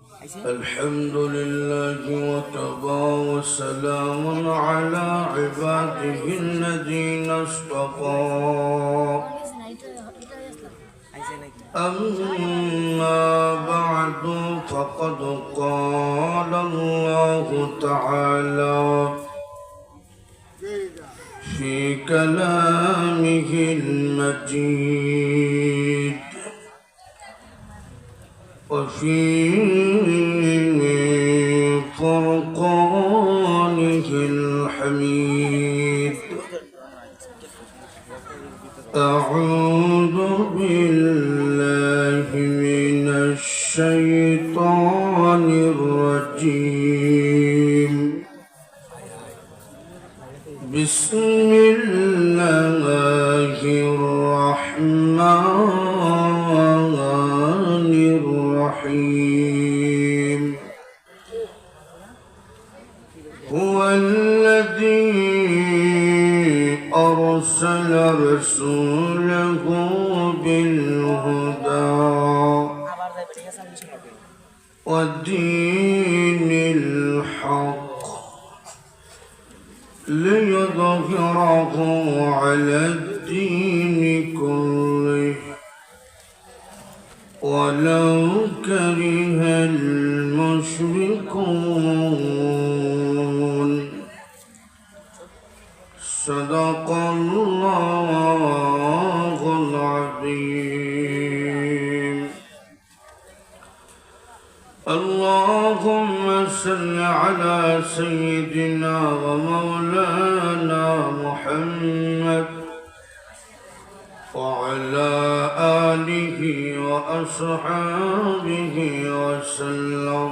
الحمد لله وكفى وسلام على عباده الذين اصطفى أما بعد فقد قال الله تعالى في كلامه المجيد وفي فرقانه الحميد أعوذ بالله من الشيطان الرجيم بسم الله الرحمن الرحيم هو الذي أرسل رسوله بالهدى ودين الحق ليظهره على الدين كله ولو كره المشركون صدق الله العظيم اللهم صل على سيدنا ومولانا محمد وعلى آله وأصحابه وسلم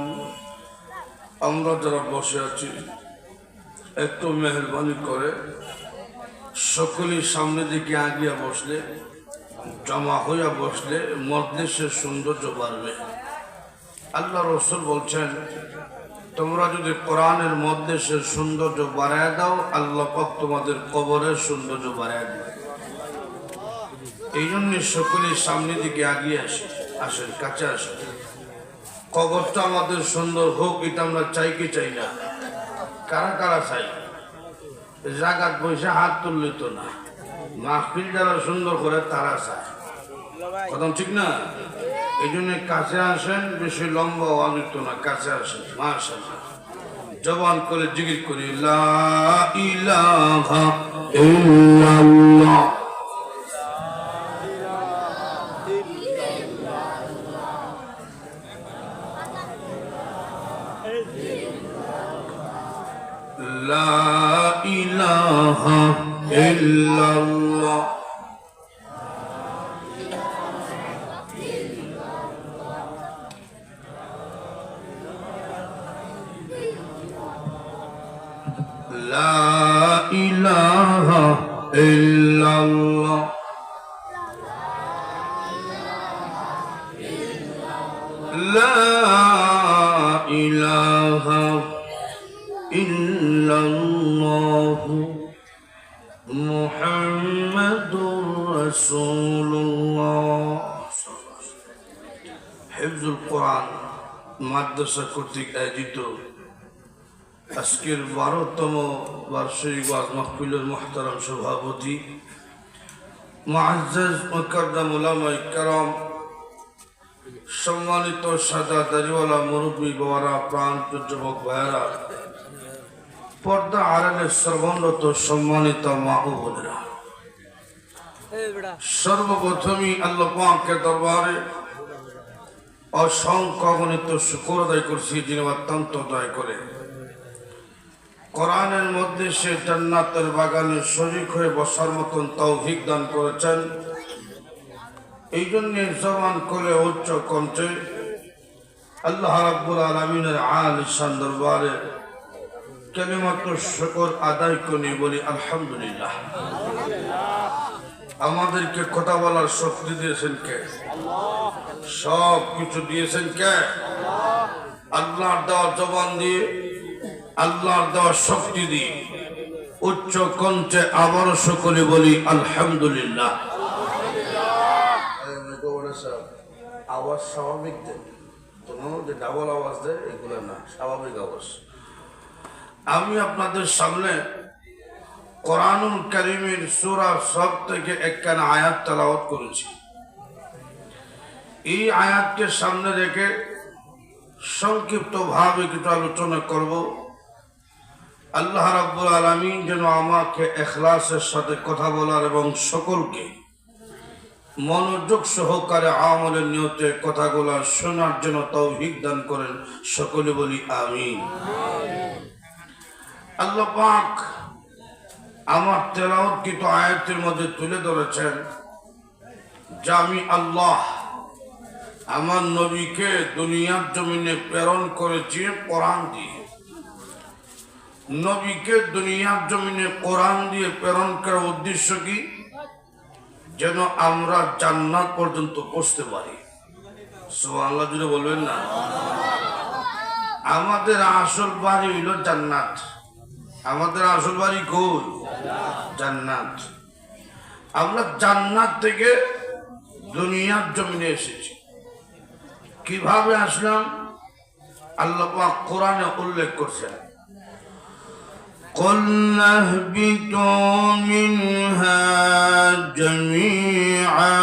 আমরা যারা বসে আছি একটু মেহরবানি করে সকলের সামনে দিকে আগিয়ে বসলে জমা হইয়া বসলে মজলিসের সৌন্দর্য বাড়বে। আল্লাহ রাসূল বলছেন তোমরা যদি কোরআনের মজলিসের সৌন্দর্য বাড়ায় দাও আল্লাহ পাক তোমাদের কবরের সৌন্দর্য বাড়ায় দেবে। এই জন্য সকলের সামনে দিকে আগিয়ে আসেন কাছে আসেন। কবরটা আমাদের সুন্দর হোক এটা আমরা চাই কি চাই না? কারা কারা চাই? জাগাত বসে হাত তুললে তো না, মাহফিল যারা সুন্দর করে তারা চায়, কথা ঠিক না? এই জন্য কাছে আসেন, বেশি লম্বা আওয়াজ হতো না, কাছে আসেন। মাশাআল্লাহ জবান করে জিকির করি লা ইলাহা ইল্লাল্লাহ لا إله إلا الله لا إله إلا الله لا إله إلا الله محمد رسول الله হিফজুল কোরআন মাদ্রাসা কর্তৃক আয়োজিত আজকের 12তম বার্ষিক ওয়াজ মাহফিলের মুহতারাম সভাপতি মুআজ্জাজ মুকাররম উলামায়ে কেরাম, সম্মানিত সাদা দাড়িওয়ালা মুরব্বী বাবারা, প্রাণপ্রিয় যুবক ভাইয়েরা, পর্দা আড়ালে সর্বনত সম্মানিত মা ও বোনেরা, সর্বপ্রথমই আল্লাহ পাকের দরবারে অসংখ্য অগণিত শুকর আদায় করছি যিনি অত্যন্ত দয়া করে কোরআনের মধ্যে সে জান্নাতের বাগানে শরীক হয়ে বসার মতন তৌফিক দান করেছেন। এই জন্য জবান করে উচ্চ কণ্ঠে আল্লাহ রাব্বুল আলামিনের আলিশান দরবারে কালিমাতু শুকর আদায় করে বলি আলহামদুলিল্লাহ। আমাদেরকে কথা বলার শক্তি দিয়েছেন কে? সব কিছু দিয়েছেন কে? আল্লাহর দেওয়া জবান দিয়ে, আল্লাহর দেওয়া শক্তি দিয়ে উচ্চ কণ্ঠে আবারও সকলে বলি আলহামদুলিল্লাহ। আওয়াজ স্বাভাবিক দেন, মধ্যে ডাবল আওয়াজ দেয়, এগুলো না, স্বাভাবিক আওয়াজ। আমি আপনাদের সামনে কোরআনুল কারীমের সূরা সব থেকে একখানা আয়াত তেলাওয়াত করেছি। এই আয়াতকে সামনে রেখে সংক্ষিপ্ত ভাবে কিছু আলোচনা করব। আল্লাহ রাব্বুল আলামিন যেন আমাকে ইখলাসের সাথে কথা বলার এবং সকলকে মনোযোগ সহকারে আমলের নিয়তে কথাগুলো শোনার জন্য তৌফিক দান করেন। সকলে বলি আমিন। আল্লাহ পাক আমার তেলাওয়াতকৃত আয়াতের মধ্যে তুলে ধরেছেন যে আমি আল্লাহ আমার নবীকে দুনিয়ার জমিনে প্রেরণ করেছি কোরআন দিয়ে। নবীকে দুনিয়ার জমিনে কোরআন দিয়ে প্রেরণ করার উদ্দেশ্য কি? যেন আমরা জান্নাত পর্যন্ত পৌঁছতে পারি। সুবহানাল্লাহ জুড়ে বলবেন না? আমাদের আসল বাড়ি হইল জান্নাত। আমাদের আসল বাড়ি কই? জান্নাত। আমরা জান্নাত থেকে দুনিয়ার জমিনে এসেছি। কিভাবে আসলাম? আল্লাহ পাক কোরআনে উল্লেখ করছেন, قُلْنَا اهْبِطُوا مِنْهَا جَمِيعًا।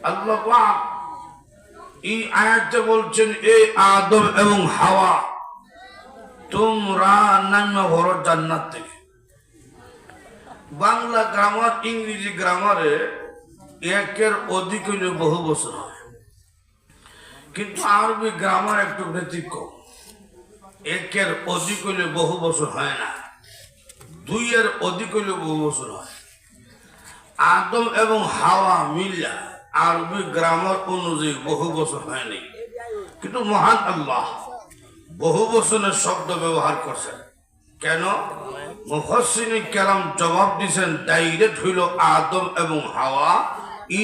আল্লাহ পাক এই আয়াতে বলছেন, এই আদম এবং হাওয়া তোমরা নামে হলো জান্নাত থেকে। বাংলা গ্রামার, ইংরেজি গ্রামারে একের অধিক হইলে বহু বছর হয়, কিন্তু আরবি গ্রামার একটু ব্যতিক্রম। একের অধিক হইলে বহু বছর হয় না, দুইয়ের অধিক হইলে বহু বছর হয়। আদম এবং হাওয়া মিল্লা আরবি গ্রামার অনুযায়ী বহু বছর হয়নি, কিন্তু মহান আল্লাহ বহু বছরের শব্দ ব্যবহার করছেন। কেন? মুফাসসিরিন কেরাম জবাব দিয়েছেন, ডাইরেক্ট হইল আদম এবং হাওয়া,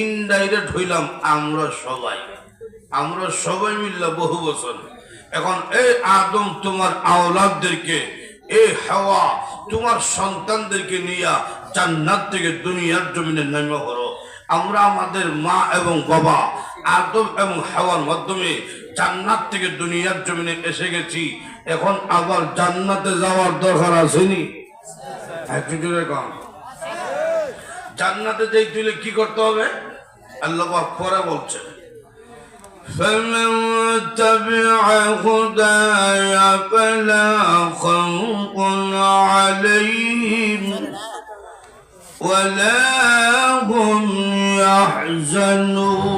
ইনডাইরেক্ট হইলাম আমরা সবাই। আমরা সবাই মিললে বহু বছর। এখন এই আদম তোমার আওলাদদেরকে, এই হাওয়া তোমার সন্তানদেরকে নিয়ে জান্নাত থেকে দুনিয়ার জমিনে নেমে হলো। আমরা আমাদের মা এবং বাবা আদম এবং হাওয়ার মাধ্যমে জান্নাত থেকে দুনিয়ার জমিনে এসে গেছি। এখন আবার জান্নাতে যাওয়ার দরকার আসেনি? একটু জোরে কম। জান্নাতে যেতে হলে কি করতে হবে? আল্লাহ পাক পরে বলছেন, فمن تبع هداي فلا خوف عليهم ولا هم يحزنون।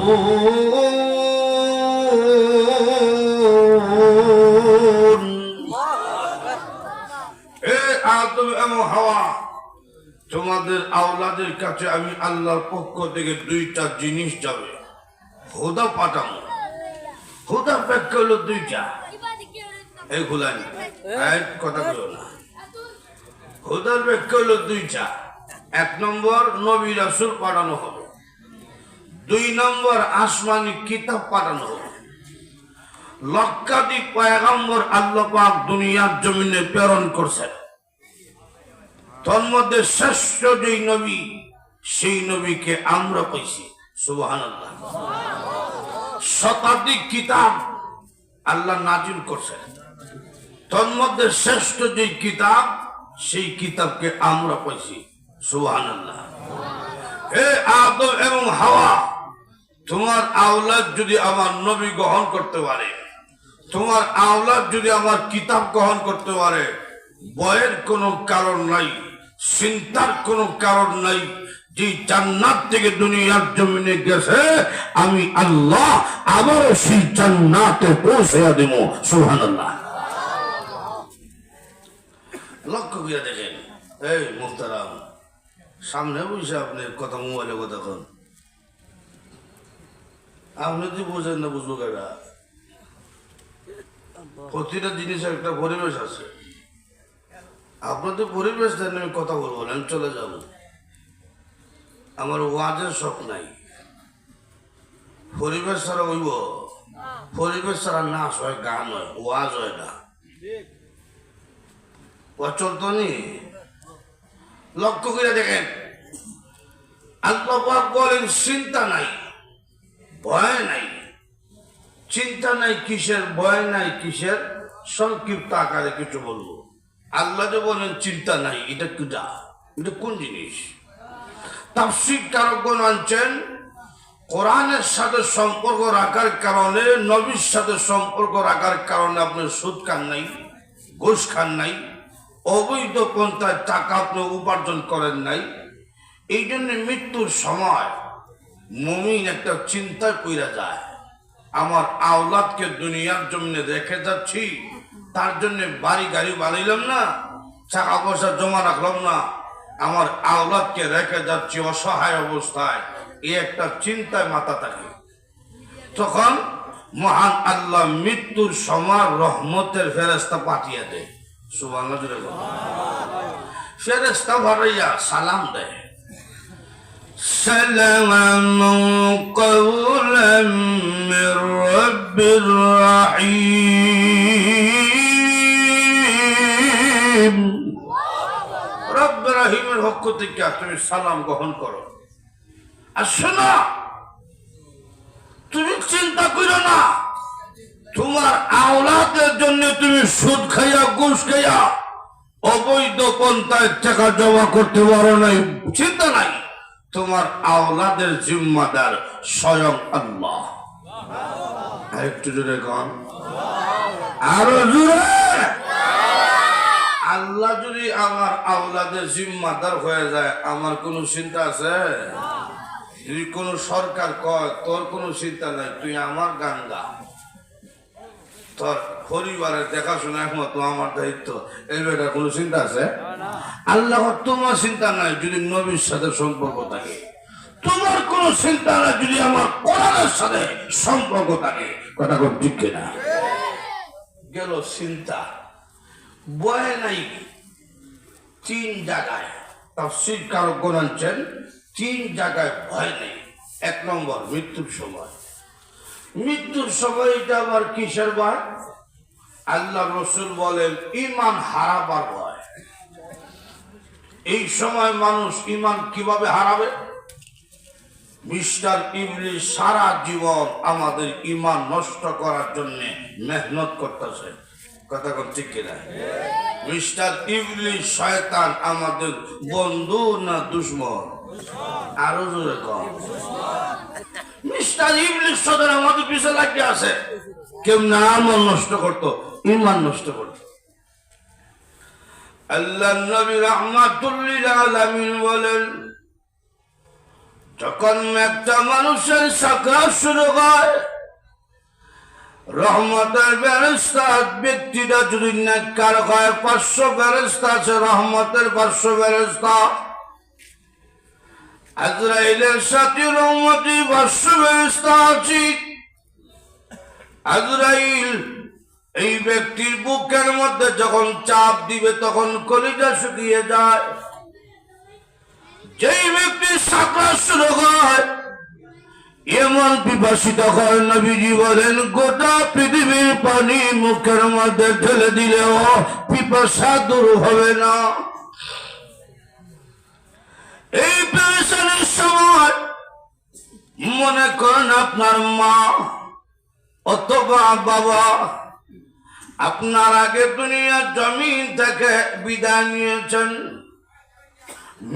আদম এবং হাওয়া, তোমাদের আওলাদের কাছে আমি আল্লাহর পক্ষ থেকে দুইটা জিনিস যাবে, হুদা পাঠাবো। হুদার ব্যাখ্যা হলো দুইটা, এইগুলা কথা বলো না। হুদার ব্যাখ্যা হলো দুইটা। এক নম্বর নবী রাসূল পাঠানো হবে, দুই নম্বর আসমানি কিতাব পাঠানো হবে। লক্ষাধিক পয়গম্বর আল্লাহ পাক দুনিয়ার জমিনে প্রেরণ করছেন। তন্মধ্যে শ্রেষ্ঠ যেই নবী, সেই নবীকে আমরা পাইছি। সুবহানাল্লাহ। শতাধিক কিতাব আল্লাহ নাজিল করছেন, তন্মধ্যে শ্রেষ্ঠ যে কিতাব, সেই কিতাবকে আমরা পাইছি। সুবহানাল্লাহ। হে আদম এবং হাওয়া, তোমার আওলাদ যদি আমার নবী গ্রহণ করতে পারে, তোমার আওলাদ যদি আমার কিতাব গ্রহণ করতে পারে, ভয়ের কোনো কারণ নাই, চিন্তার কোনো কারণ নাই। যে জান্নাত থেকে দুনিয়ার জমিনে গেছে, আমি আল্লাহ আবারও সেই জান্নাতে পৌঁছে দেব। সুবহানাল্লাহ। লক্ষ্য করে দেখেন, এই মুহতারাম, সামনে বসে আপনি কথা মোবাইলে কথা কন, আপনি যদি বোঝেন না বুঝবো কেনা? প্রতিটা জিনিসের একটা পরিবেশ আছে। আপনাদের পরিবেশ দেন, আমি কথা বলবো না, আমি চলে যাব। আমার ওয়াজের শখ নাই, পরিবেশ ছাড়া হইব, পরিবেশ ছাড়া নাচ হয়, গান হয়, ওয়াজ হয় না। চলতো নি? লক্ষ্য করে দেখেন, আল্লাহ পাক বলেন চিন্তা নাই, ভয় নাই। চিন্তা নাই কিসের, ভয় নাই কিসের? সংক্ষিপ্ত আকারে কিছু বলবো। আল্লাহ যে বলেন চিন্তা নাই, এটা কিটা, এটা কোন জিনিস? তাফসীর কারকগণ আনছেন কোরআনের সাথে সম্পর্ক রাখার কারণে, নবীর সাথে সম্পর্ক রাখার কারণে আপনি সুদ খান নাই, ঘুষ খান নাই, অবৈধ পন্থায় টাকা আপনি উপার্জন করেন নাই। এই জন্য মৃত্যুর সময় মুমিন একটা চিন্তায় পড়ে যায়, আমার আওলাদকে দুনিয়ার জমিনে রেখে যাচ্ছি, তার জন্য বাড়ি গাড়ি বানাইলাম না, টাকা পয়সা জমা রাখলাম না, আমার আওলাদকে রেখে যাচ্ছি অসহায় অবস্থায়, এই একটা চিন্তায় মাথা থাকে। তখন মহান আল্লাহ মৃত্যুর সময় রহমতের ফেরেশতা পাঠিয়ে দেয়। সুবহানাল্লাহ জোরে বলো। ফেরেশতা ভাড়াইয়া সালাম দেয়, সালামু কওলাম মির রাব্বির রাহিম। রব্বুর রহিমের পক্ষ থেকে তুমি সালাম গ্রহণ করো। আর শোনো, তুমি চিন্তা করো না, তোমার আওলাদের জন্য তুমি সুদ খাইয়া, ঘুষ খাইয়া, অবৈধ পন্থায় টাকা জমা করতে পারো নাই, চিন্তা নাই। তোমার আওলাদের জিম্মাদার স্বয়ং আল্লাহ। একটু জোরে কন, আরো জোরে। আল্লাহ যদি আমার আওলাদের জিম্মাদার হয়ে যায়, আমার কোনো চিন্তা আছে? যদি কোন সরকার কয় তোর কোনো চিন্তা নাই, তুই আমার গান গা, তোর পরিবারের দেখাশোনা একমাত্র আমার দায়িত্ব, এই ব্যাপারে কোনো চিন্তা আছে? আল্লাহ তোমার চিন্তা নাই যদি নবীর সাথে সম্পর্ক থাকে, তোমার কোনো চিন্তা নাই যদি আমার কোরআনের সাথে সম্পর্ক থাকে। কথা কোন ঠিক কিনা? গেল চিন্তা, ভয় নাই তিন জায়গায়। তাফসীর কারকগণ আনছেন তিন জায়গায় ভয় নেই। এক নম্বর মৃত্যুর সময়। মৃত্যুর সময় এটা আবার কিসের ভয়? আল্লাহ রসুল বলেন ঈমান হারাবার ভয়। এই সময় মানুষ ঈমান কিভাবে হারাবে? মিস্টার ইবলিস সারা জীবন আমাদের ঈমান নষ্ট করার জন্য মেহনত করতেছে। কথা কোন ঠিক কিনা? মিস্টার ইবলিস শয়তান আমাদের বন্ধু না দুশমন? আরো জোরে কম। মিস্টার ইবলিস সদর আমাদের পিছে লাগিয়ে আছে, কেউ না আমল নষ্ট করতো, ঈমান নষ্ট করতো। আল্লাহ নবী রাহমাতুল লিল আলামিন বলেন, যখন একটা মানুষের সাকরাত শুরু হয়, রহমতের ফেরেশতা, ব্যক্তিটা যদি নেককার হয় 500 ফেরেশতা আছে, রহমতের 500 ফেরেশতা। আজরাইলের সাথে রহমতি 500 ফেরেশতা আছে। আজরাইল এই ব্যক্তির বুকের মধ্যে যখন চাপ দিবে তখন কলিজা শুকিয়ে যায়। যেই ব্যক্তির সাকরাত শুরু হয় এমন পিপাসিত হয়, নবীজি বলেন গোটা পৃথিবীর পানি মুখের মধ্যে ঢেলে দিলেও পিপাসা দূর হবে না। এই পেরেশানির সময় মনে করেন আপনার মা অথবা বাবা আপনার আগে দুনিয়ার জমিন থেকে বিদায় নিয়েছেন।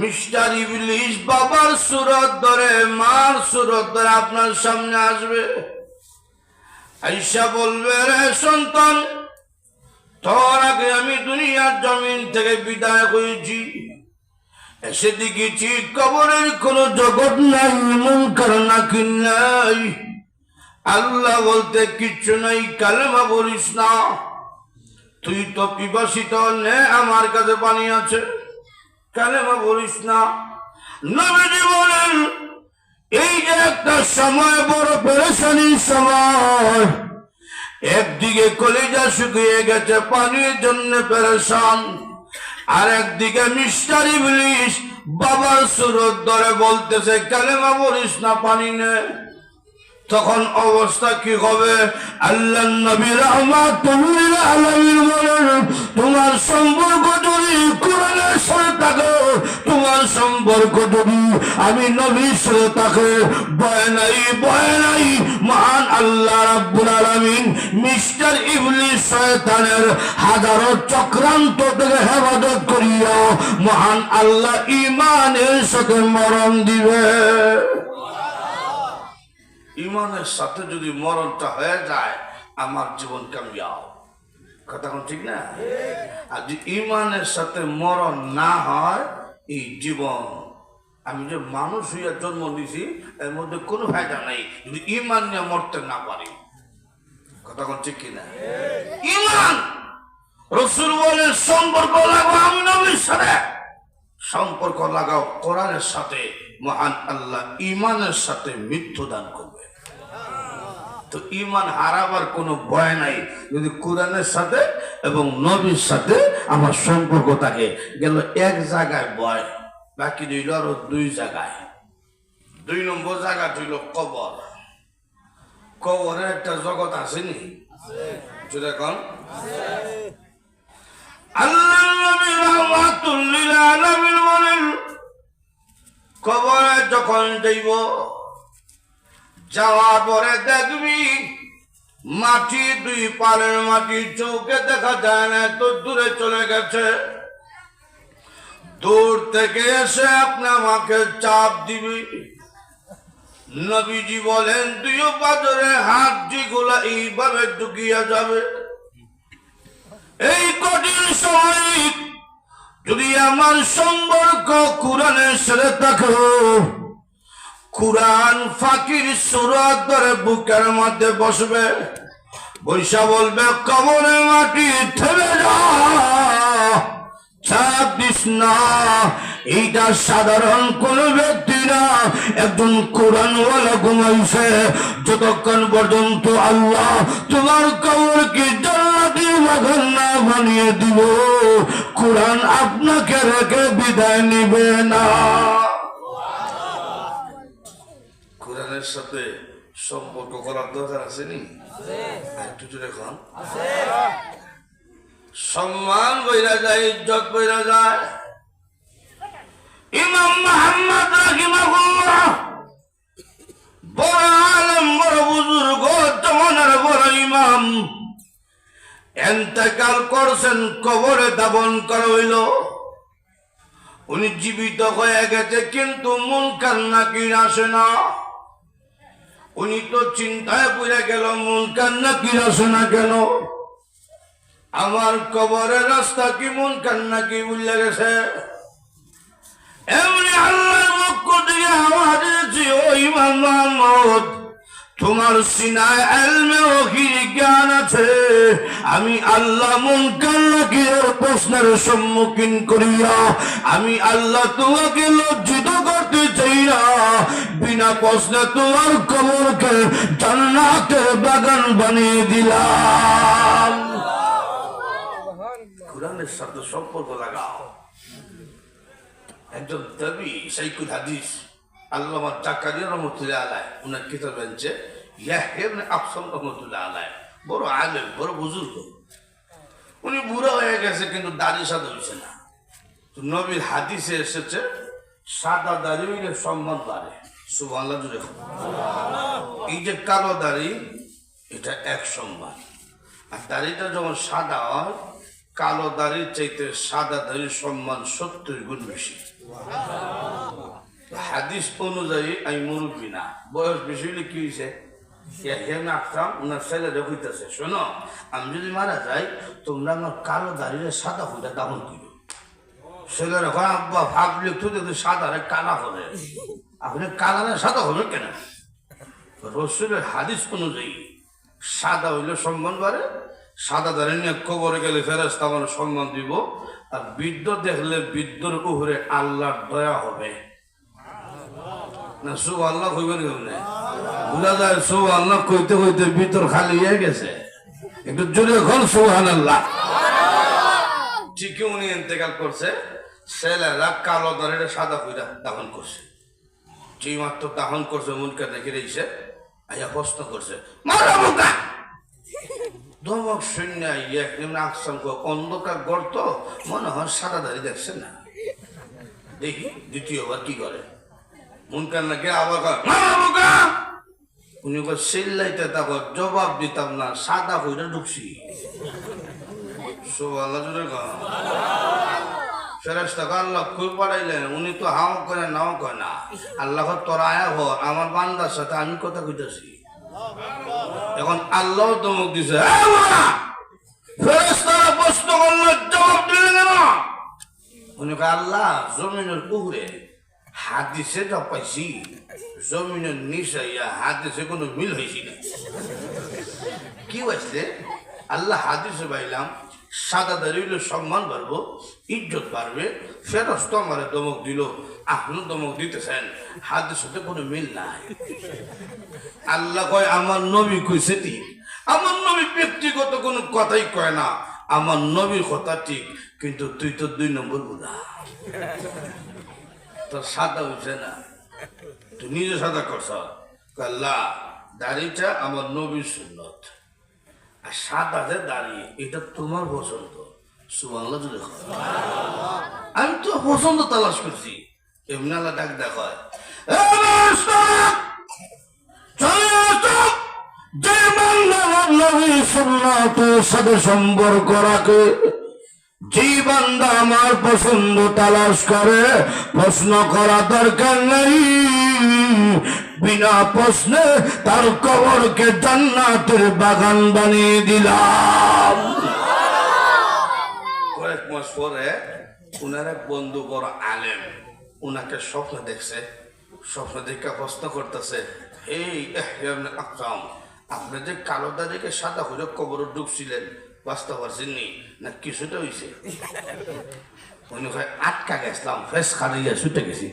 মিস্টার ইবলিস বাবার সুরত ধরে, মার সুরত ধরে আপনার সামনে আসবে, আইসা বলবে, রে সন্তান, তোর আগে আমি দুনিয়ার জমিন থেকে বিদায় হয়েছি, এসে দেখেছি কবরের কোন জগৎ নাই, মুনকার নাকির নাই, আল্লাহ বলতে কিচ্ছু নাই, কালেমা বলিস না, তুই তো পিপাসিত, নে আমার কাছে পানি আছে, কালেমা বলিস না। নবীজি বলেন এই যে একটা সময় বড় পেরেশানির সময়, একদিকে কলিজা শুকিয়ে গেছে পানির জন্য পেরেশান, আর একদিকে মিস্টার ইবলিস বাবার সুরত ধরে বলতেছে কালেমা বলিস না, পানি নে। তখন অবস্থা কি হবে? আল্লাহ নবী রাহমাতুল লিল আলামিন বলেন, তোমার সম্পর্ক যদি কোরআনের সাথে থাকে, তোমার সম্পর্ক যদি আমি নবীর সাথে থাকে, ভয় নাই মহান আল্লাহ রাব্বুল আলামিন মিস্টার ইবলিস শয়তানের হাজারো চক্রান্ত থেকে হেফাজত করিয়া মহান আল্লাহ ঈমানের সাথে মরণ দিবে। ইমানের সাথে যদি মরণটা হয়ে যায়, আমার জীবন কামিয়াব। কথা কোন ঠিক না? আর যদি ইমানের সাথে মরণ না হয়, এই জীবন, আমি যে মানুষ হইয়া জন্ম নিছি এর মধ্যে কোনো ফায়দা নাই যদি ইমান নিয়ে মরতে না পারি। কথা কোন ঠিক কিনা? ইমান, রাসূল বলেন সম্পর্ক লাগাও আমি নবীর সাথে, সম্পর্ক লাগাও কোরআনের সাথে, মহান আল্লাহ ইমানের সাথে মৃত্যু দান করবে। তো ইমান হারাবার কোনো ভয় নাই যদি কোরআনের সাথে এবং নবীর সাথে আমার সম্পর্ক থাকে। গেল এক জায়গায় ভয়, বাকি রইল আরো দুই জায়গায়। 2 নম্বর জায়গা হইল কবর। কবরের একটা জগৎ আসেনি? যেরকম আল্লাহ নবী রাহমাতুল লিল আলামিন বলেন, কবরে যখন যাইব, যাওয়ার পরে দেখবি মাটি, 2 পারের মাটি চৌকে দেখা যায় না, তো দূরে চলে গেছে। দূর থেকে এসে আপনি আমাকে চাপ দিবি। নবীজি বলেন, 2 পাথরে হাত যেগুলা এইভাবে ঢুকিয়া যাবে। এই কঠিন সময় যদি আমার সম্পর্ক কোরআনের সাথে থাকে, কুরআন ফাকির সূরা ধরে বুকের মধ্যে বসবে, বৈশা বলবে, কবরের মাটি থেমে যা, চাপ দিস না। এইটা সাধারণ কোন ব্যক্তি না, একজন কোরআনওয়ালা ঘুমাইছে। যতক্ষণ পর্যন্ত আল্লাহ তোমার কবরকে জান্নাতি বাগান না বানিয়ে দিব, কোরআন আপনাকে রেখে বিদায় নিবে না। কোরআনের সাথে সম্পর্ক করার দরকার আছে নি? একটু জোরে খান। সম্মান বইরা যায়, ইজ্জত বইরা যায়। ইমাম মুহাম্মদ রাহিমাহুল্লাহ বড় আলেম, বড় বুজুর্গ, জমানার বড় ইমাম, ইন্তেকাল করছেন, কবরে দাফন করা হইল। উনি জীবিত হয়ে গেছে, কিন্তু মুনকার নাকির আসে না। উনি তো চিন্তায় পড়ে গেল, মুনকার নাকির আসে না কেন? আমার কবরের রাস্তা কি মুনকার নাকির ভুলে গেছে? এমনি আল্লাহর পক্ষ থেকে আওয়াজ এসেছে, ও ইমাম মুহাম্মদ, তোমার সিনায় ইলমে ওহীর জ্ঞান আছে। আমি আল্লাহ মুনকার নাকিরের প্রশ্নের সম্মুখীন করিয়া আমি আল্লাহ তোমাকে লজ্জিত করতে চাই না। বিনা প্রশ্নে তোমার কবরকে জান্নাতের বাগান বানিয়ে দিলাম। কোরআনের সাথে সম্পর্ক লাগাও। একজন তাবী শাইখুল হাদিস আল্লামা জাকারিয়া রহমাতুল্লাহ আলাইহি, উনার কিতাব আছে ইয়াহইয়া ইবনে আফসাম রহমাতুল্লাহ আলাইহি, বড় আলেম, বড় বুজুর্গ। উনি বুড়া হয়ে গেছে, কিন্তু দাড়ি সাদা হয়েছে না। তো নবীর হাদিসে এসেছে, সাদা দাড়ি হইলে সম্মান বাড়ে। সুবহানাল্লাহ জুড়ে। এই যে কালো দাড়ি, এটা এক সম্মান। আর দাড়িটা যখন সাদা হয়, কালো দাড়ির চাইতে সাদা দাড়ির সম্মান 70 গুণ বেশি। হাদিস অনুযায়ী আমি মুরব্বী না, বয়স বেশি হলে কি হয়েছে? উনার ছেলেরা হইতেছে, শোনো, আমি যদি মারা যাই, তোমরা আমার কালো দাড়িরে সাদা ফুটা দাফন করো। ছেলেরা হয়, আব্বা ভাবলে তো সাদা কালা হবে, আপনি কালারে সাদা হবে কেন? রসুলের হাদিস অনুযায়ী সাদা হইলে সম্মান বাড়ে। সাদা দাঁড়িয়ে নিয়ে কবরে গেলে ফেরেশতা আমার সম্মান দিব। আর বৃদ্ধ দেখলে বৃদ্ধর উপরে আল্লাহর দয়া হবে না। সুবহানাল্লাহ কইবেন কেমনে? বুঝা যায় সুবহানাল্লাহ কইতে কইতে ভিতর খালি হয়ে গেছে। একটু জোরে বল সুবহানাল্লাহ। ঠিকই উনি ইন্তেকাল করছে, ছেলেরা কালো দাঁড়িয়ে সাদা কইরা দাফন করছে। যেই মাত্র দাফন করছে, মুনকার দেখে রয়েছে, আয়া প্রশ্ন করছে মারা বোকা ধমক শূন্য আকসাম অন্ধকার গর্ত মনে হয় সাদা দাঁড়িয়ে দেখছে না দেখি দ্বিতীয়বার কি করে মুনকার নাকি আবার মারা বোকা উনি চিল্লাইতে তারপর জবাব দিতাম না সাদা হইলে ঢুকছি সুবহানাল্লাহ জোরে কও ফেরেশতা আল্লাহ কই পাঠাইলেন উনি তো হাও করে নাও করে না আল্লাহ তোর আয়া হ আমার বান্দার সাথে আমি কথা কইতাছি এখন আল্লাহ ধমক দিছে ফেরেশতারা প্রশ্ন করল জবাব দিলেন না উনি কয় আল্লাহ জমিনের পুকুরে হাদিসে যা পাইছি জমিনের নিচে হাদিসে কোনো মিল হয়েছি না কি হয়েছে আল্লাহ হাদিসে পাইলাম সাদা দাঁড়িয়ে সম্মান বাড়বো ইজ্জত বাড়বে ফেরস্ত আমার দমক দিল আপনি দমক দিতেছেন হাদিসের সাথে কোনো মিল নাই আল্লাহ কয় আমার নবী কইছে ঠিক আমার নবী ব্যক্তিগত কোনো কথাই কয় না আমার নবীর কথা ঠিক কিন্তু তুই তো 2 নম্বর বুঝা তোর সাদা হইছে না তুই নিজে সাদা করছ আল্লাহ দাড়িটা আমার নবীর সুন্নত আর সাদা যে দাড়ি এটা তোমার পছন্দ সুবহানাল্লাহ জুড়ে আমি তো পছন্দ তালাশ করছি এমনি আল্লাহ ডাক দেখায় যে নবীর সুন্নতের সাথে সম্পর্ক রাখে যে বান্দা আমার পছন্দ তালাশ করে প্রশ্ন করা দরকার নেই বিনা প্রশ্নে তার কবরকে জান্নাতের বাগান বানিয়ে দিলাম কয়েক মাস পরে উনার এক বন্ধু বড় আলেম উনাকে স্বপ্ন দেখছে স্বপ্ন দেখে প্রশ্ন করতেছে এই আকরাম আপনি যে কালো দাড়িকে সাদা হয়ে কবর ডুবছিলেন বাঁচতে পারছেননি না কিছুটা হয়েছে উনি আটকা গেছিলাম ফেস খাড়িয়ে ছুটে গেছি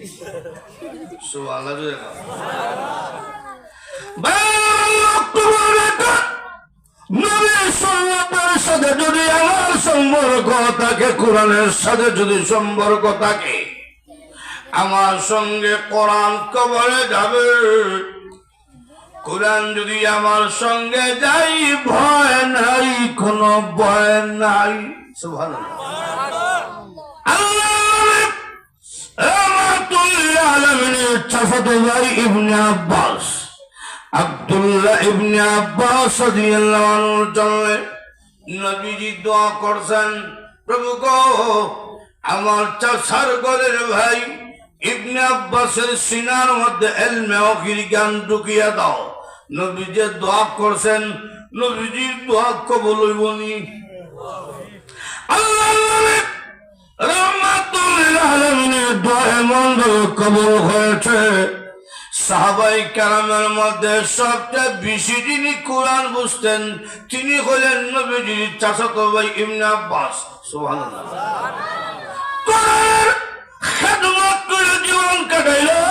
সাথে যদি আমার সম্পর্ক থাকে কোরআনের সাথে যদি সম্পর্ক থাকে আমার সঙ্গে কোরআন কবরে যাবে কোরআন যদি আমার সঙ্গে যাই ভয় নাই কোনো ভয় নাই সুবহানাল্লাহ আব্দুল্লাহ ইবনে আব্বাস রাদিয়াল্লাহু আনহুর জন্য নবীজি দোয়া করছেন প্রভু গো আমার চাচার ঘরের ভাই ইবনে আব্বাসের সিনার মধ্যে ইলমে ওহির জ্ঞান ঢুকিয়ে দাও নবীজি দোয়া করছেন নবীজির দোয়া কবুল হইবনি আল্লাহ রাহমাতুল আলামিনের দোয়া মন্দ কবুল হয়েছে সাহাবায়ে কেরামের মধ্যে সবচেয়ে বেশি যিনি কোরআন বুঝতেন তিনি হলেন নবীজির চাচাতো ভাই ইবনে আব্বাস সুবহানাল্লাহ কোরআনের খেদমত করে জীবন কাটাইলো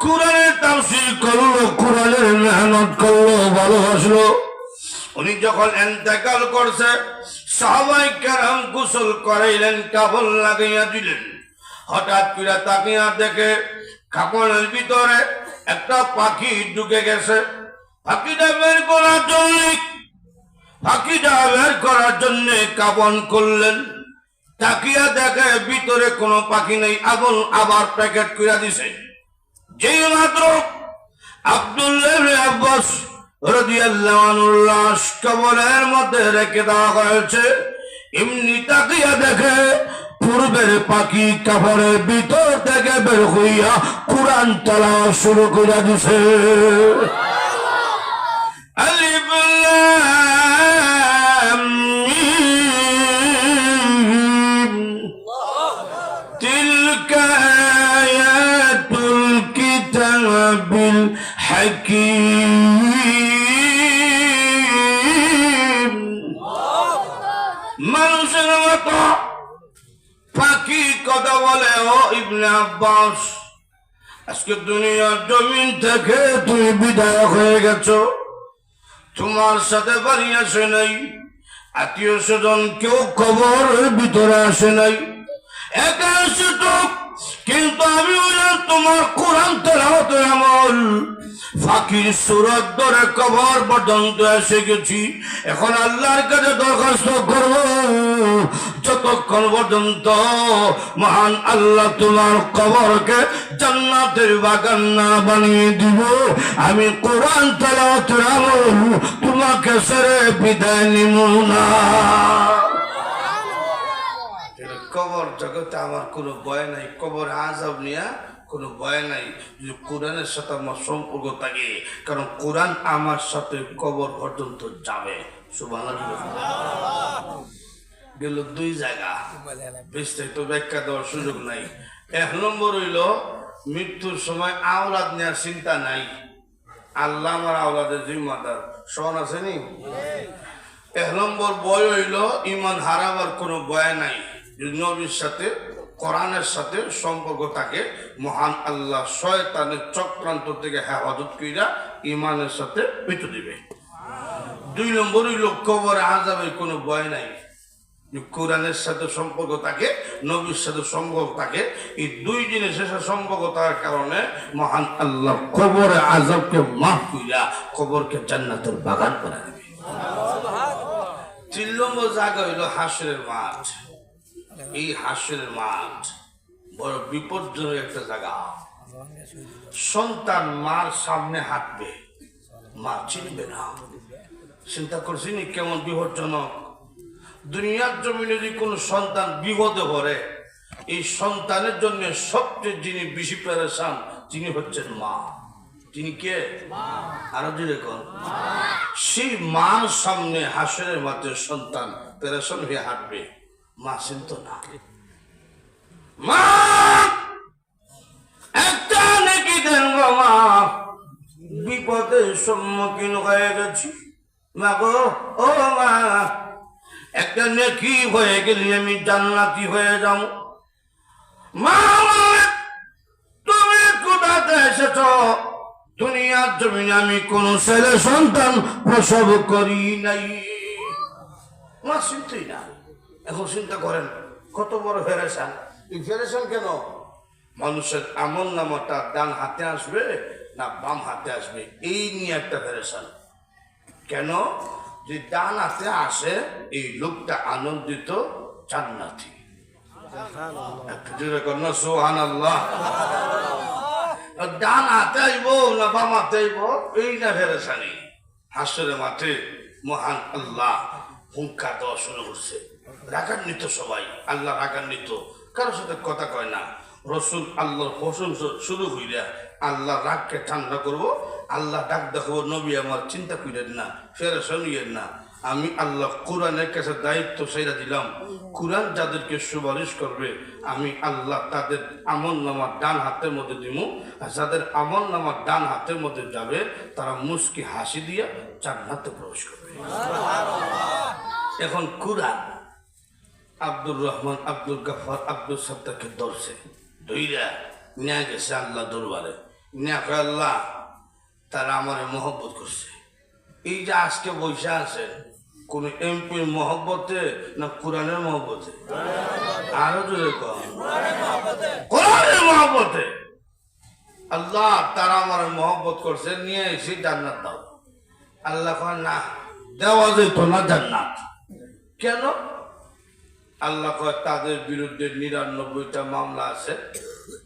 কোরআনের তাফসীর করলো কোরআনের মেহনত করলো ভালোবাসলো উনি যখন ইন্তেকাল করছে সাহাবায়ে কেরাম গোসল করাইলেন কাফন লাগাইয়া দিলেন হঠাৎ করে তাকিয়া দেখে কাপড়ের ভিতরে একটা পাখি ঢুকে গেছে পাখিটা বের করার জন্য কাফন করলেন তাকিয়া দেখে ভিতরে কোনো পাখি নেই আগুন আবার প্যাকেট করে দিছে যেই মাত্র আব্দুল্লাহ ইবনে আব্বাস রাদিয়াল্লাহু আনহুর লাশ কবরের মধ্যে রেখে দেওয়া হয়েছে এমনি তাকিয়া দেখে পূর্বের পাখি কাপড়ের ভিতর থেকে বের হইয়া কোরআন তেলাওয়াত শুরু করে দিছে আলিফ লাম মিম তিলকা আয়াতুল কিতাবিল হাকীম মানুষের মতো পাখি কথা বলে ও ইবনে আব্বাস আজকে দুনিয়ার জমিন থেকে তুমি বিদায় হয়ে গেছো তোমার সাথে বাড়ি আসে নাই আত্মীয় স্বজন কেউ কবরের ভিতরে আসে নাই একাশটুক, কিন্তু আমি হইলাম তোমার কোরআন তেলাওয়াতের আমল। ফাকির সুরত ধরে কবর পর্যন্ত এসে গেছি। এখন আল্লাহর কাছে দরখাস্ত করব, যতক্ষণ পর্যন্ত মহান আল্লাহ তোমার কবরকে জান্নাতের বাগান না বানিয়ে দিব, আমি কোরআন তেলাওয়াতের আমল তোমাকে ছেড়ে বিদায় নিব না। কবর জগতে আমার কোনো ভয় নাই, কবর আযাব নিয়া কোনো ভয় নাই, যে কোরআনের সাথে আমার সম্পর্ক থাকে, কারণ কোরআন আমার সাথে কবর পর্যন্ত যাবে। সুবহানাল্লাহ। গেল দুই জায়গা, বিস্তারিত ব্যাখ্যা দেওয়ার সুযোগ নাই। এক নম্বর হইল মৃত্যুর সময় আওলাদ নেওয়ার চিন্তা নাই, আল্লাহ আমার আওলাদের জিম্মাদার। শোন আসেনি? এক নম্বর বয় হইল ইমান হারাবার কোনো ভয় নাই, নবীর সাথে কোরআনের সাথে সম্পর্ক থাকে, মহান আল্লাহ শয়তানের চক্রান্ত থেকে হেফাজত কইরা ইমানের সাথে মৃত্যু দিবে। দুই নম্বর হইল কবরে আযাবের কোনো ভয় নাই, কোরআনের সাথে সম্পর্ক থাকে, নবীর সাথে সম্পর্ক থাকে। এই দুই জিনিসের সাথে সম্পর্ক থাকার কারণে মহান আল্লাহ কবরে আযাবকে মাফ কইরা কবরকে জান্নাতের বাগান করে দেবে। তিন নম্বর জায়গা হইল হাসরের মাঠ। এই হাসরের মাঠ বড় বিপজ্জনক একটা জায়গা। সন্তান মার সামনে হাঁটবে, মা চিনবে না। চিন্তা করছিনি কেমন বিপজ্জনক? দুনিয়ার জমিনে যদি কোনো সন্তান বিপদে পড়ে, এই সন্তানের জন্য সবচেয়ে যিনি বেশি পেরেশান তিনি হচ্ছেন মা। তিনি কে? আরো যদি কোন সেই মার সামনে হাসরের মাঠে সন্তান পেরেশান হয়ে হাঁটবে, মা চিনত না। মা একটা নাকি দেন গো, মা বিপদের সম্মুখীন হয়ে গেছি। মা গো, ও মা, একটা নেকি হয়ে গেলে আমি জান্নাতি হয়ে যাবো। মা তুমি কোথাতে এসেছ? দুনিয়ার জমিনে আমি কোন ছেলে সন্তান প্রসব করি নাই। মা চিন্তাই না। এখন চিন্তা করেন কত বড় ফেরেশান। এই ফেরেশান কেন? মানুষের আমল নামাটা ডান হাতে আসবে না বাম হাতে আসবে, এই নিয়ে একটা ফেরেশান। কেন? যে ডান হাতে আসে এই লোকটা আনন্দিত জান্নাতি। সুবহানাল্লাহ। ডান হাতে আইব না বাম হাতে আইব, এই না ফেরেশানি। হাসরের মাঠে মহান আল্লাহ হুঙ্কার দেওয়া শুরু করছে। রাগান্বিত সবাই, আল্লাহ রাগান্বিত, কারোর সাথে কথা কয় না। রসুল আল্লাহর প্রশংসা শুরু হইলা আল্লাহ রাগকে ঠান্ডা করবো, আল্লাহ ডাক দেখাবো, নবী আমার চিন্তা করেন না, ফেরেশান হইয়েন না, আমি আল্লাহ কোরআনের কাছে দায়িত্ব ছেড়ে দিলাম। কোরআন যাদেরকে সুপারিশ করবে আমি আল্লাহ তাদের আমল নামার ডান হাতের মধ্যে দিব, আর যাদের আমল নামার ডান হাতের মধ্যে যাবে তারা মুস্কি হাসি দিয়ে জান্নাতে প্রবেশ করবে। এখন কোরআন আব্দুর রহমান, আব্দুল গাফার, আব্দুল সত্তারকে ধরছে, ধইরা নিয়ে গেছে আল্লাহ দরবারে। নিয়ে আল্লাহ তারা আমার মহব্বত করছে। এই যে আজকে বৈশা আছেন, কোন এমপির মহব্বতে না কোরআনের মহব্বতে? আরো জোরে কোরআনের মহব্বতে। আল্লাহ তারা আমার মহব্বত করছে, নিয়ে এসে জান্নাত দাও। আল্লাহ কয় না, দেওয়া যেত না জান্নাত। কেন? আল্লাহ কয় তাদের বিরুদ্ধে ৯৯টা মামলা আছে,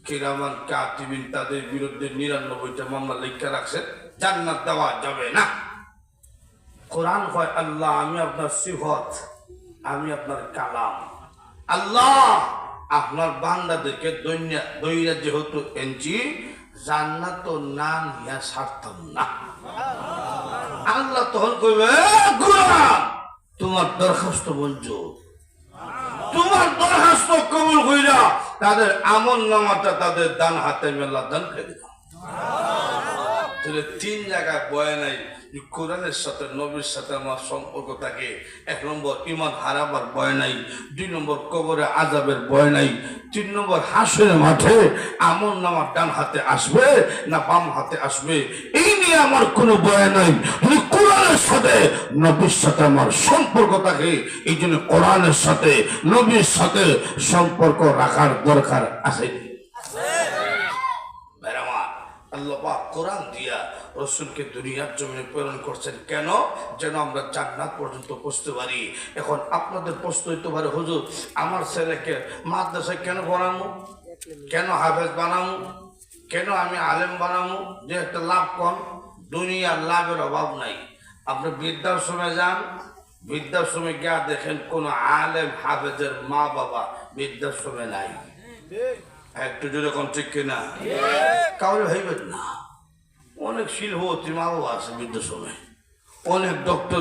কিরামান কাতিবিন তাদের বিরুদ্ধে ৯৯টা মামলা লিখে রাখছে, জান্নাত দেওয়া যাবে না। কোরআন কয় আল্লাহ আমি আপনার সিফত, আমি আপনার কালাম। আল্লাহ আপনার বান্দাদেরকে দইরা যেহেতু এনছি, জান্নাত তো না নিয়ে ছাড়তাম না। আল্লাহ তখন কইবে কোরআন তোমার দরখাস্ত মঞ্জুর, তোমার দরখাস্ত কবুল কইরা তাদের আমল নামাটা তাদের ডান হাতে মেলা দান করে দিলাম। তাহলে তিন জায়গায় বয় নাই কোরআনের সাথে নবীর সাথে আমার সম্পর্ক থাকে। 1 নম্বর ঈমান হারাবার ভয় নাই, 2 নম্বর কবরে আযাবের ভয় নাই, 3 নম্বর হাসরের মাঠে আমলনামা ডান হাতে আসবে না বাম হাতে আসবে এই নিয়ে আমার কোনো ভয় নাই। যদি কোরআনের সাথে নবীর সাথে আমার সম্পর্ক থাকে, এই জন্য কোরআনের সাথে নবীর সাথে সম্পর্ক রাখার দরকার আছে। আল্লাহ পাক কোরআন দিয়া রাসূলকে দুনিয়ার জমিনে প্রেরণ করছেন কেন? যেন আমরা জান্নাত পর্যন্ত পৌঁছতে পারি। এখন আপনাদের প্রশ্ন হইতে পারে, হুজুর আমার ছেলেকে মাদ্রাসায় কেন পড়ামু, কেন হাফেজ বানামু, কেন আমি আলেম বানামু? যে একটা লাভ কম, দুনিয়ার লাভের অভাব নাই। আপনি বৃদ্ধাশ্রমে যান, বৃদ্ধাশ্রমে গিয়া দেখেন কোন আলেম হাফেজের মা বাবা বৃদ্ধাশ্রমে নাই। একটু জোরে কোন ঠিক কিনা? কাউরে ভাইবেন না, অনেক শিল্পপতি মাও আছে বৃদ্ধাশ্রমে, অনেক ডক্টর